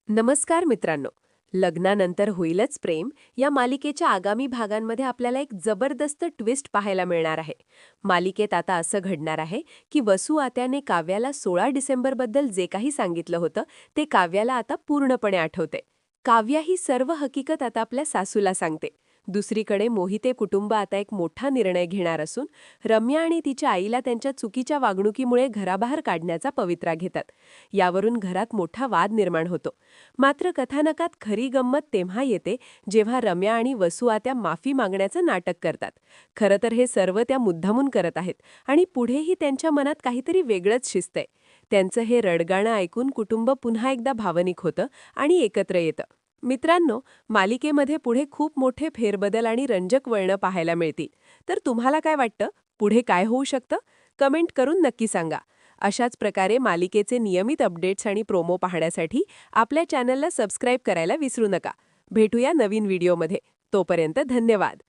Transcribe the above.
नमस्कार मित्रांनो. लग्नानंतर होईलच प्रेम या मालिकेच्या आगामी भागांमध्ये आपल्याला एक जबरदस्त ट्विस्ट पाहायला मिळणार आहे. मालिकेत आता असं घडणार आहे की वसू आत्याने काव्याला 16 डिसेंबरबद्दल जे काही सांगितलं होतं ते काव्याला आता पूर्णपणे आठवते. काव्या ही सर्व हकीकत आता आपल्या सासूला सांगते. दुसरीकडे मोहिते कुटुंब आता एक मोठा निर्णय घेणार असून रम्या आणि तिच्या आईला त्यांच्या चुकीच्या वागणुकीमुळे घराबाहेर काढण्याचा पवित्रा घेतात. यावरून घरात मोठा वाद निर्माण होतो. मात्र कथानकात खरी गंमत तेव्हा येते जेव्हा रम्या आणि वसू आत्या माफी मागण्याचं नाटक करतात. खरं तर हे सर्व त्या मुद्दामून करत आहेत आणि पुढेही त्यांच्या मनात काहीतरी वेगळंच शिजतंय. त्यांचं हे रडगाणं ऐकून कुटुंब पुन्हा एकदा भावनिक होतं आणि एकत्र येतं. मित्रांनो, मालिकेमध्ये पुढे खूप मोठे फेरबदल आणि रंजक वळणं पाहायला मिळतील. तर तुम्हाला काय वाटतं, पुढे काय होऊ शकतं? कमेंट करून नक्की सांगा. अशाच प्रकारे मालिकेचे नियमित अपडेट्स आणि प्रोमो पाहण्यासाठी आपल्या चॅनलला सबस्क्राईब करायला विसरू नका. भेटूया नवीन व्हिडिओमध्ये. तोपर्यंत धन्यवाद.